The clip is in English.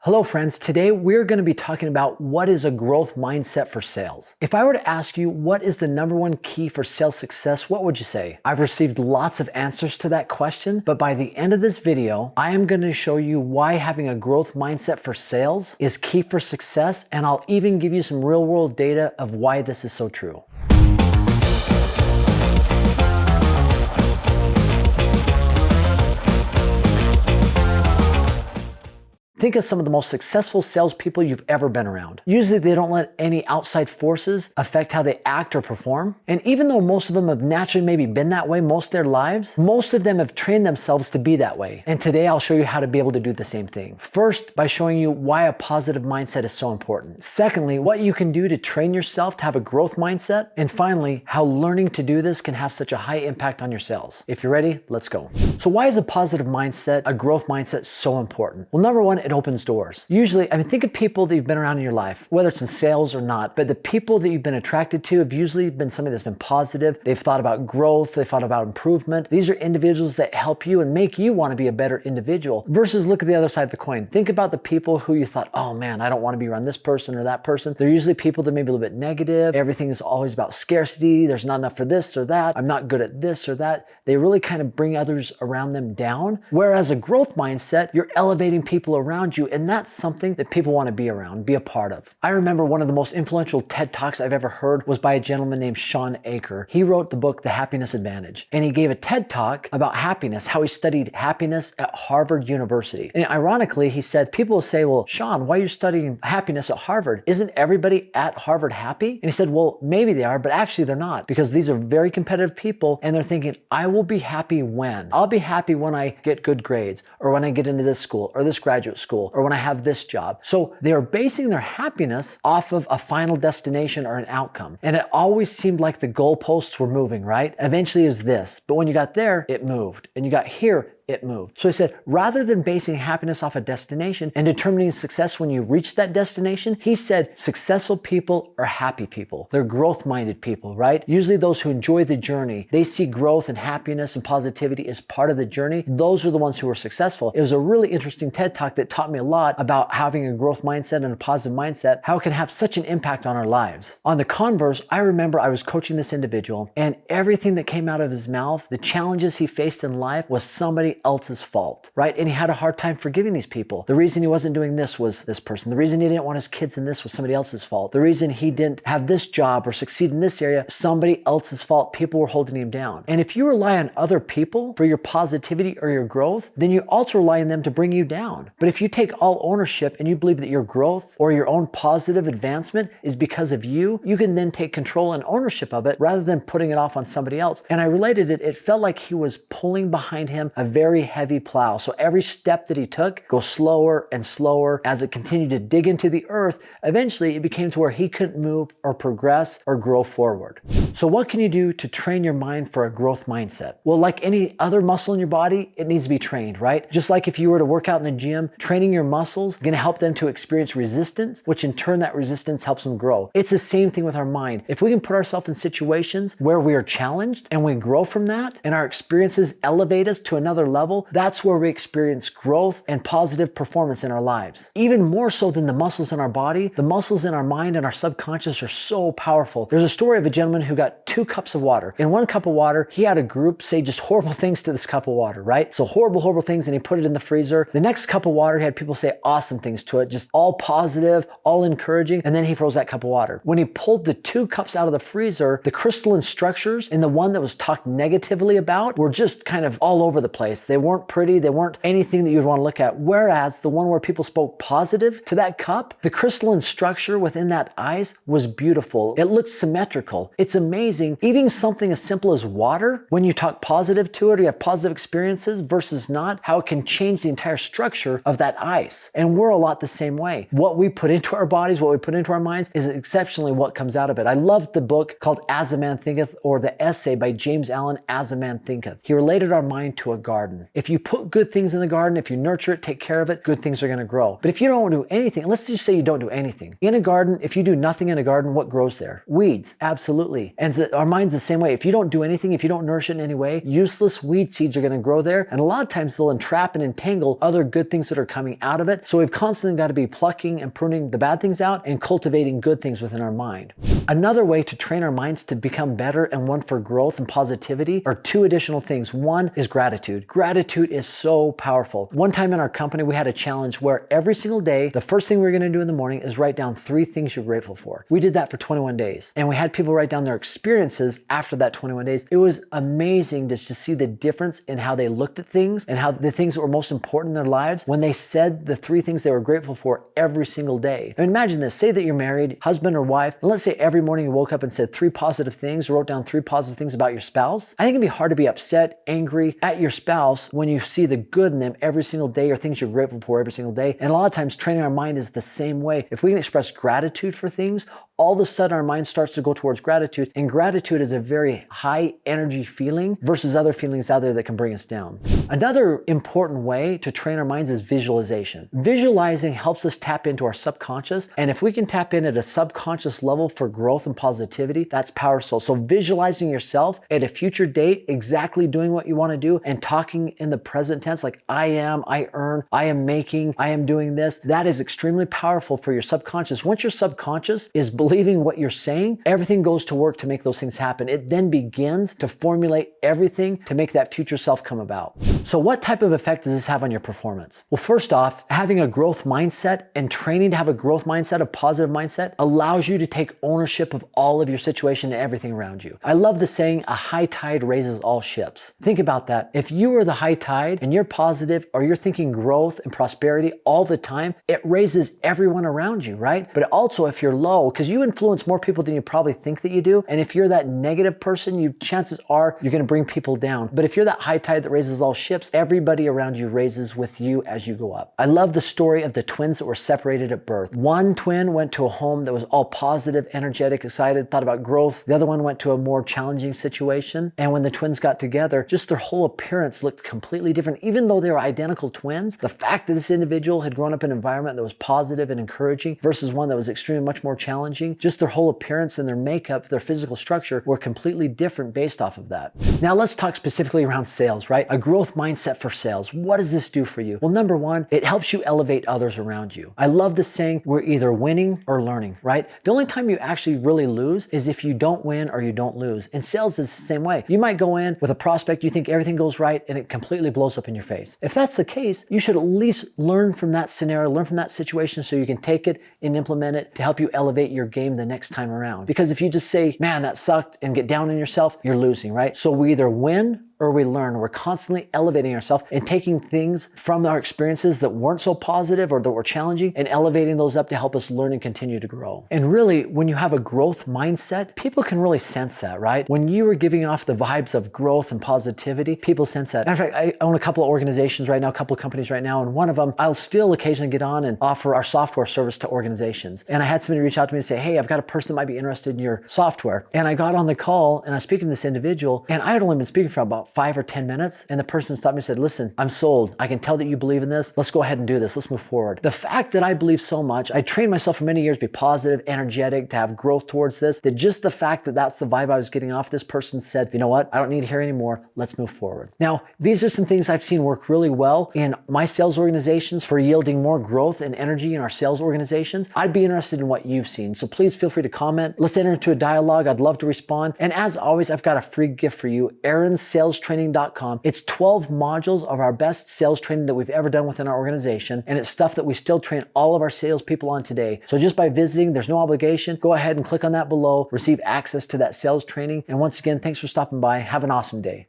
Hello friends, today we're going to be talking about what is a growth mindset for sales. If I were to ask you what is the number one key for sales success, what would you say? I've received lots of answers to that question, but by the end of this video, I am going to show you why having a growth mindset for sales is key for success, and I'll even give you some real world data of why this is so true. Think of some of the most successful salespeople you've ever been around. Usually they don't let any outside forces affect how they act or perform. And even though most of them have naturally maybe been that way most of their lives, most of them have trained themselves to be that way. And today I'll show you how to be able to do the same thing. First, by showing you why a positive mindset is so important. Secondly, what you can do to train yourself to have a growth mindset. And finally, how learning to do this can have such a high impact on your sales. If you're ready, let's go. So why is a positive mindset, a growth mindset, so important? Well, number one, it opens doors. Usually, think of people that you've been around in your life, whether it's in sales or not, but the people that you've been attracted to have usually been somebody that's been positive. They've thought about growth. They've thought about improvement. These are individuals that help you and make you want to be a better individual. Versus look at the other side of the coin. Think about the people who you thought, oh man, I don't want to be around this person or that person. They're usually people that may be a little bit negative. Everything is always about scarcity. There's not enough for this or that. I'm not good at this or that. They really kind of bring others around them down. Whereas a growth mindset, you're elevating people around you, and that's something that people want to be around, be a part of. I remember one of the most influential TED Talks I've ever heard was by a gentleman named Shawn Achor. He wrote the book, The Happiness Advantage, and he gave a TED Talk about happiness, how he studied happiness at Harvard University. And ironically, he said, people will say, well, Shawn, why are you studying happiness at Harvard? Isn't everybody at Harvard happy? And he said, well, maybe they are, but actually they're not, because these are very competitive people, and they're thinking, I will be happy when? I'll be happy when I get good grades, or when I get into this school, or this graduate school, or when I have this job. So they are basing their happiness off of a final destination or an outcome. And it always seemed like the goalposts were moving, right? Eventually it was this, but when you got there, it moved. And you got here, it moved. So he said, rather than basing happiness off a destination and determining success when you reach that destination, he said, successful people are happy people. They're growth-minded people, right? Usually those who enjoy the journey, they see growth and happiness and positivity as part of the journey. Those are the ones who are successful. It was a really interesting TED Talk that taught me a lot about having a growth mindset and a positive mindset, how it can have such an impact on our lives. On the converse, I remember I was coaching this individual, and everything that came out of his mouth, the challenges he faced in life, was somebody else's fault, right? And he had a hard time forgiving these people. The reason he wasn't doing this was this person. The reason he didn't want his kids in this was somebody else's fault. The reason he didn't have this job or succeed in this area, somebody else's fault. People were holding him down. And if you rely on other people for your positivity or your growth, then you also rely on them to bring you down. But if you take all ownership and you believe that your growth or your own positive advancement is because of you, you can then take control and ownership of it rather than putting it off on somebody else. And I related it, it felt like he was pulling behind him a very heavy plow. So every step that he took goes slower and slower as it continued to dig into the earth. Eventually it became to where he couldn't move or progress or grow forward. So what can you do to train your mind for a growth mindset? Well, like any other muscle in your body, it needs to be trained, right? Just like if you were to work out in the gym, training your muscles is going to help them to experience resistance, which in turn that resistance helps them grow. It's the same thing with our mind. If we can put ourselves in situations where we are challenged and we grow from that and our experiences elevate us to another level, that's where we experience growth and positive performance in our lives. Even more so than the muscles in our body, the muscles in our mind and our subconscious are so powerful. There's a story of a gentleman who got 2 cups of water. In 1 cup of water, he had a group say just horrible things to this cup of water, right? So horrible things, and he put it in the freezer. The next cup of water, he had people say awesome things to it, just all positive, all encouraging, and then he froze that cup of water. When he pulled the 2 cups out of the freezer, the crystalline structures in the one that was talked negatively about were just kind of all over the place. They weren't pretty. They weren't anything that you'd want to look at. Whereas the one where people spoke positive to that cup, the crystalline structure within that ice was beautiful. It looked symmetrical. It's amazing. Even something as simple as water, when you talk positive to it or you have positive experiences versus not, how it can change the entire structure of that ice. And we're a lot the same way. What we put into our bodies, what we put into our minds is exceptionally what comes out of it. I love the book called As a Man Thinketh, or the essay by James Allen, As a Man Thinketh. He related our mind to a garden. If you put good things in the garden, if you nurture it, take care of it, good things are going to grow. But if you don't do anything, let's just say you don't do anything. In a garden, if you do nothing in a garden, what grows there? Weeds, absolutely. And our mind's the same way. If you don't do anything, if you don't nourish it in any way, useless weed seeds are going to grow there. And a lot of times they'll entrap and entangle other good things that are coming out of it. So we've constantly got to be plucking and pruning the bad things out and cultivating good things within our mind. Another way to train our minds to become better and one for growth and positivity are two additional things. One is gratitude. Gratitude is so powerful. One time in our company, we had a challenge where every single day, the first thing we were going to do in the morning is write down 3 things you're grateful for. We did that for 21 days. And we had people write down their experiences after that 21 days. It was amazing just to see the difference in how they looked at things and how the things that were most important in their lives when they said the 3 things they were grateful for every single day. I mean, imagine this. Say that you're married, husband or wife, and let's say every morning you woke up and said 3 positive things, wrote down 3 positive things about your spouse. I think it'd be hard to be upset, angry at your spouse when you see the good in them every single day or things you're grateful for every single day. And a lot of times training our mind is the same way. If we can express gratitude for things, all of a sudden our mind starts to go towards gratitude, and gratitude is a very high energy feeling versus other feelings out there that can bring us down. Another important way to train our minds is visualization. Visualizing helps us tap into our subconscious, and if we can tap in at a subconscious level for growth and positivity, that's powerful. So visualizing yourself at a future date exactly doing what you want to do and talking in the present tense like I am, I earn, I am making, I am doing this, that is extremely powerful for your subconscious. Once your subconscious is believing what you're saying, everything goes to work to make those things happen. It then begins to formulate everything to make that future self come about. So what type of effect does this have on your performance? Well, first off, having a growth mindset and training to have a growth mindset, a positive mindset, allows you to take ownership of all of your situation and everything around you. I love the saying, a high tide raises all ships. Think about that. If you are the high tide and you're positive or you're thinking growth and prosperity all the time, it raises everyone around you, right? But also if you're low, because you influence more people than you probably think that you do. And if you're that negative person, chances are you're going to bring people down. But if you're that high tide that raises all ships, everybody around you raises with you as you go up. I love the story of the twins that were separated at birth. One twin went to a home that was all positive, energetic, excited, thought about growth. The other one went to a more challenging situation. And when the twins got together, just their whole appearance looked completely different. Even though they were identical twins, the fact that this individual had grown up in an environment that was positive and encouraging versus one that was extremely much more challenging, just their whole appearance and their makeup, their physical structure were completely different based off of that. Now let's talk specifically around sales, right? A growth mindset for sales. What does this do for you? Well, number one, it helps you elevate others around you. I love this saying, we're either winning or learning, right? The only time you actually really lose is if you don't win or you don't lose. And sales is the same way. You might go in with a prospect, you think everything goes right, and it completely blows up in your face. If that's the case, you should at least learn from that scenario, learn from that situation so you can take it and implement it to help you elevate your game the next time around. Because if you just say, man, that sucked, and get down on yourself, you're losing, right? So we either win or we learn. We're constantly elevating ourselves and taking things from our experiences that weren't so positive or that were challenging and elevating those up to help us learn and continue to grow. And really, when you have a growth mindset, people can really sense that, right? When you are giving off the vibes of growth and positivity, people sense that. Matter of fact, I own a couple of organizations right now, a couple of companies right now, and one of them, I'll still occasionally get on and offer our software service to organizations. And I had somebody reach out to me and say, hey, I've got a person that might be interested in your software. And I got on the call and I was speaking to this individual, and I had only been speaking for about 5 or 10 minutes. And the person stopped me and said, listen, I'm sold. I can tell that you believe in this. Let's go ahead and do this. Let's move forward. The fact that I believe so much, I trained myself for many years to be positive, energetic, to have growth towards this, that just the fact that that's the vibe I was getting off, this person said, you know what? I don't need to hear anymore. Let's move forward. Now, these are some things I've seen work really well in my sales organizations for yielding more growth and energy in our sales organizations. I'd be interested in what you've seen. So please feel free to comment. Let's enter into a dialogue. I'd love to respond. And as always, I've got a free gift for you, AaronsSalesTraining.com. It's 12 modules of our best sales training that we've ever done within our organization. And it's stuff that we still train all of our salespeople on today. So just by visiting, there's no obligation. Go ahead and click on that below, receive access to that sales training. And once again, thanks for stopping by. Have an awesome day.